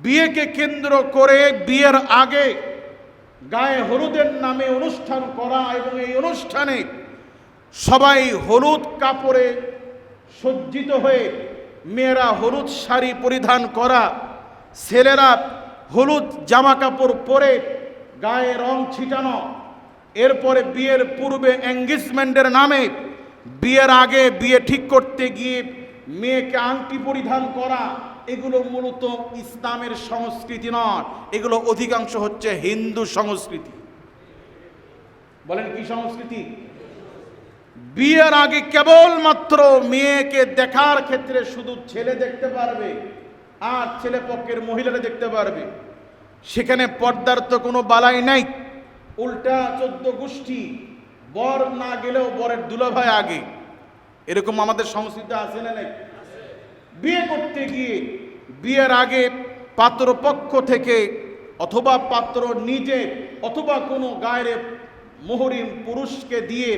বিয়েকে কেন্দ্র করে বিয়ের আগে গায়ে হলুদের নামে অনুষ্ঠান করা এবং এই অনুষ্ঠানে সবাই হলুদ কাপড়ে সজ্জিত হয়ে মেয়েরা হলুদ শাড়ি পরিধান করা, ছেলেরা হলুদ জামা কাপড় পরে গায়ে রং ছিটানো, এরপরে বিয়ের পূর্বে এঙ্গেজমেন্টের নামে বিয়ের আগে বিয়ে ঠিক করতে গিয়ে মেয়েকে আংটি পরিধান করা, এগুলো মূলত ইসলামের সংস্কৃতি নয়, এগুলো অধিকাংশ হচ্ছে হিন্দু সংস্কৃতি। বলেন কি সংস্কৃতি? বিয়ের আগে কেবলমাত্র মেয়েকে দেখার ক্ষেত্রে শুধু ছেলে দেখতে পারবে আর ছেলে পক্ষের মহিলারা দেখতে পারবে, সেখানে পর্দার তো কোনো বালাই নাই। উল্টা 14 গোষ্ঠী, বর না গেলেও বরের দুলাভাই আগে, এরকম আমাদের সংস্কৃতি আছে না নাই? বিয়ে করতে গিয়ে বিয়ের আগে পাত্রপক্ষ থেকে অথবা পাত্র নিজে অথবা কোনো গায়ের মুহরিম পুরুষকে দিয়ে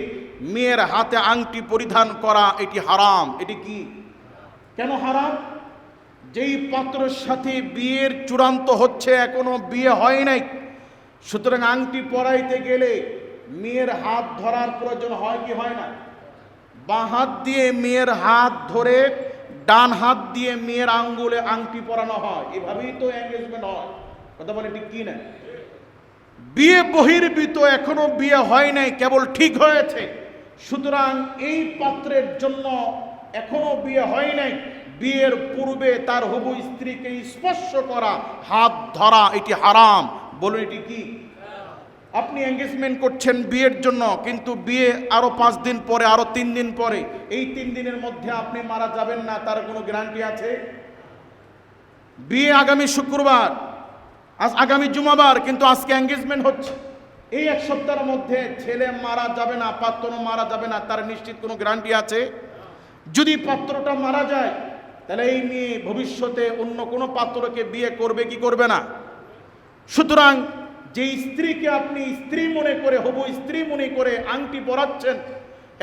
মেয়ের হাতে আংটি পরিধান করা এটি হারাম। এটি কি? কেন হারাম? যেই পাত্রের সাথে বিয়ের চূড়ান্ত হচ্ছে, এখনো বিয়ে হয় নাই, সুতরাং আংটি পরাইতে গেলে মেয়ের হাত ধরার প্রয়োজন হয় কি হয় না? বাঁ হাত দিয়ে মেয়ের হাত ধরে ডান হাত দিয়ে মেয়ের আঙ্গুলে আংটি পরানো হয়, এভাবেই তো এঙ্গেজমেন্ট হয়। কথা বলে ঠিক কি না? বিয়ে বহির্ভূত এখনো বিয়ে হয় নাই, কেবল ঠিক হয়েছে, সুতরাং এই পাত্রের জন্য এখনো বিয়ে হয় নাই। বিয়ের পূর্বে তার হবু স্ত্রীকে স্পর্শ করা, হাত ধরা, এটি হারাম। বলুন এটি কি? আপনি এঙ্গেজমেন্ট করছেন বিয়ের জন্য, কিন্তু বিয়ে আরো 5 দিন পরে, আরো 3 দিন পরে, এই 3 দিনের মধ্যে আপনি মারা যাবেন না, তার কোনো গ্যারান্টি আছে? বিয়ে আগামী শুক্রবার, আজ আগামী জুমাবার, কিন্তু আজকে এঙ্গেজমেন্ট হচ্ছে, এই 1 সপ্তাহের মধ্যে ছেলে মারা যাবে না, পাত্র মারা যাবে না, তার নিশ্চিত কোনো গ্যারান্টি আছে? যদি পাত্রটা মারা যায়, তাহলে এই মেয়ে ভবিষ্যতে অন্য কোনো পাত্রকে বিয়ে করবে কি করবে না? সুতরাং যে স্ত্রীকে আপনি স্ত্রী মনে করে, হবু স্ত্রী মনে করে আংটি পরাচ্ছেন,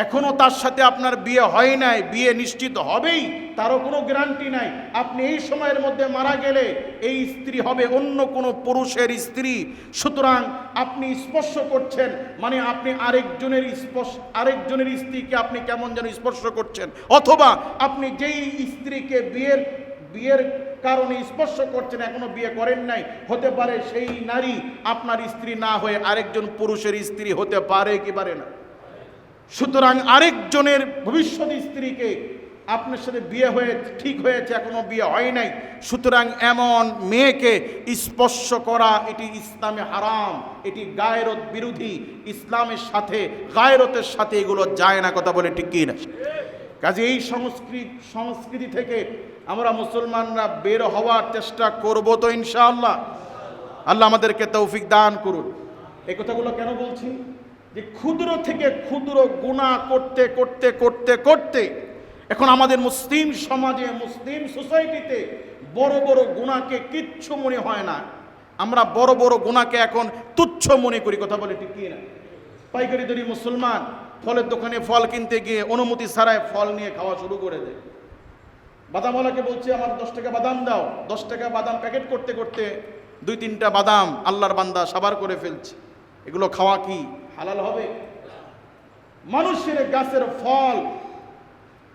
এখনো তার সাথে আপনার বিয়ে হয় নাই, বিয়ে নিশ্চিত হবেই, তারও কোনো গ্যারান্টি নাই। আপনি এই সময়ের মধ্যে মারা গেলে এই স্ত্রী হবে অন্য কোনো পুরুষের স্ত্রী। সুতরাং আপনি স্পর্শ করছেন, মানে আপনি আরেকজনের স্ত্রীকে আপনি কেমন যেন স্পর্শ করছেন, অথবা আপনি যেই স্ত্রীকে বিয়ের কারণে স্পর্শ করছেন, এখনো বিয়ে করেন নাই, হতে পারে সেই নারী আপনার স্ত্রী না হয়ে আরেকজন পুরুষের স্ত্রী হতে পারে কি পারে না? সুতরাং আরেকজনের ভবিষ্যৎ স্ত্রীকে আপনার সাথে বিয়ে হয়ে ঠিক হয়েছে, এখনো বিয়ে হয় নাই, সুতরাং এমন মেয়েকে স্পর্শ করা এটি ইসলামে হারাম, এটি গায়রত বিরোধী। ইসলামের সাথে গায়রতের সাথে এগুলো যায় না। কথা বলে ঠিক কি না? কাজে এই সংস্কৃতি থেকে আমরা মুসলমানরা বের হওয়ার চেষ্টা করব তো ইনশাআল্লাহ। আল্লাহ আমাদেরকে তৌফিক দান করুন। এই কথাগুলো কেন বলছি? যে ক্ষুদ্র থেকে ক্ষুদ্র গুনাহ করতে করতে করতে করতে এখন আমাদের মুসলিম সমাজে, মুসলিম সোসাইটিতে বড় বড় গুনাহকে কিচ্ছু মনে হয় না। আমরা বড় বড় গুনাহকে এখন তুচ্ছ মনে করি। কথা বলে ঠিক কি না? পাইকারি দরি মুসলমান ফলের দোকানে ফল কিনতে গিয়ে অনুমতি ছাড়াই ফল নিয়ে খাওয়া শুরু করে দেয়। বাদামওয়ালাকে বলছে আমার 10 টাকা বাদাম দাও, 10 টাকা বাদাম প্যাকেট করতে করতে 2-3টা বাদাম আল্লাহর বান্দা সাবার করে ফেলছে। এগুলো খাওয়া কি হালাল হবে? মানুষের গাছের ফল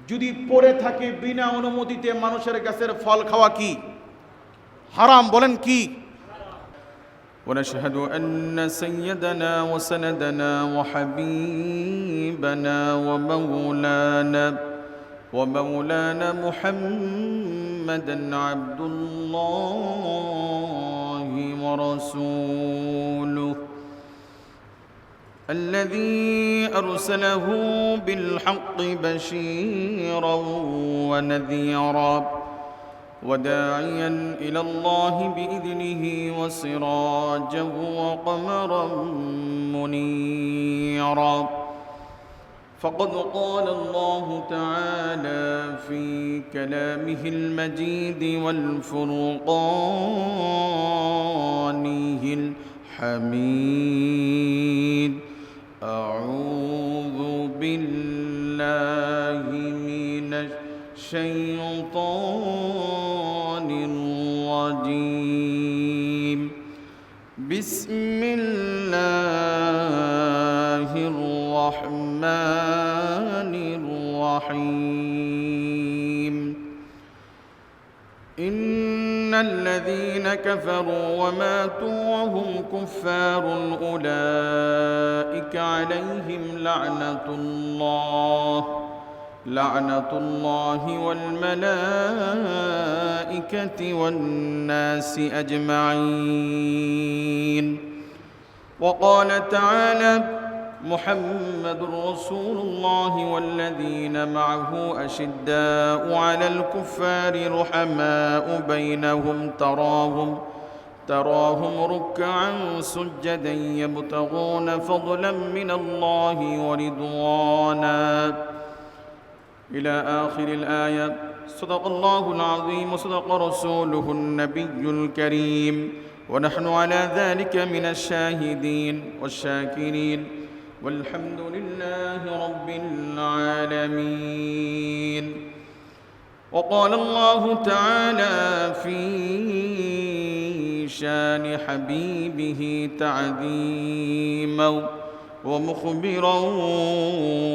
যদি পড়ে থাকে বিনা অনুমতিতে, মানুষের গাছের ফল খাওয়া কি হারাম? বলেন কি? ونشهد أن سيدنا وسندنا وحبيبنا ومولانا محمدا عبد الله ورسوله الذي أرسله بالحق بشيرا ونذيرا وداعيا إلى الله بإذنه وسراجا وقمرا منيرا فقد قال الله تعالى في كلامه المجيد والفرقانه الحميد أعوذ بالله من الشيطان الرجيم الرجيم بسم الله الرحمن الرحيم إن الذين كفروا وماتوا وهم كفار أولئك عليهم لعنة الله والملائكة والناس أجمعين. وقال تعالى: محمد رسول الله والذين معه أشداء على الكفار رحماء بينهم تراهم ركعا سجدا يبتغون فضلا من الله ورضوانا إلى آخر الآية. صدق الله العظيم وصدق رسوله النبي الكريم، ونحن على ذلك من الشاهدين والشاكرين، والحمد لله رب العالمين. وقال الله تعالى في شان حبيبه تعظيما ومخبرا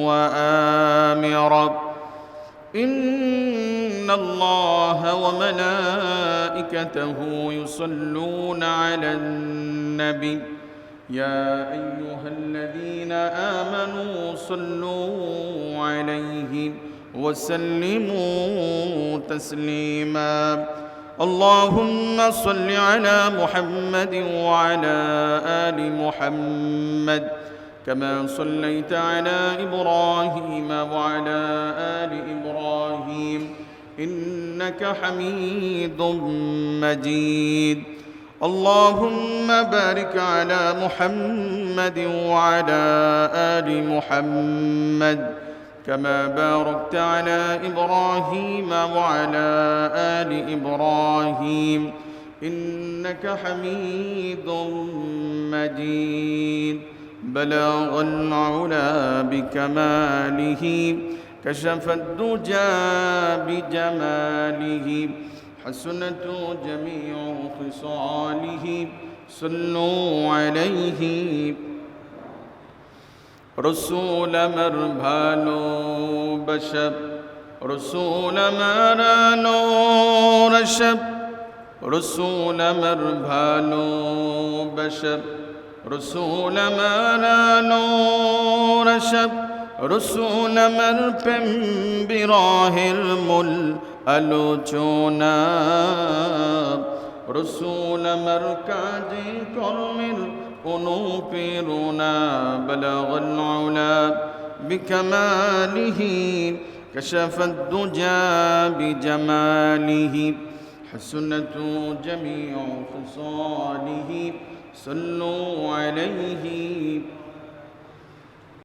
وآمرا: إن الله وملائكته يصلون على النبي يا أيها الذين آمنوا صلوا عليه وسلموا تسليما. اللهم صل على محمد وعلى آل محمد كما صليت على إبراهيم وعلى آل إبراهيم إنك حميد مجيد. اللهم بارك على محمد وعلى آل محمد كما باركت على إبراهيم وعلى آل إبراهيم إنك حميد مجيد. بلغ العلا بكماله كشف الدجى بجماله حسنت جميع خصاله صلوا عليه رسول مربانو بشب رسول مرانو رشب رسول مربانو بشب رسول مرانو رشب رسول مرپم براهر مل আলোচনা রসুল আমার কাজে কর্মের অনুপ্রেরণা বালাগাল উলা বিকামালিহি কাশাফাদ দুজা বিজামালিহি হাসনাতু জামিউ খিসালিহি সাল্লু আলাইহি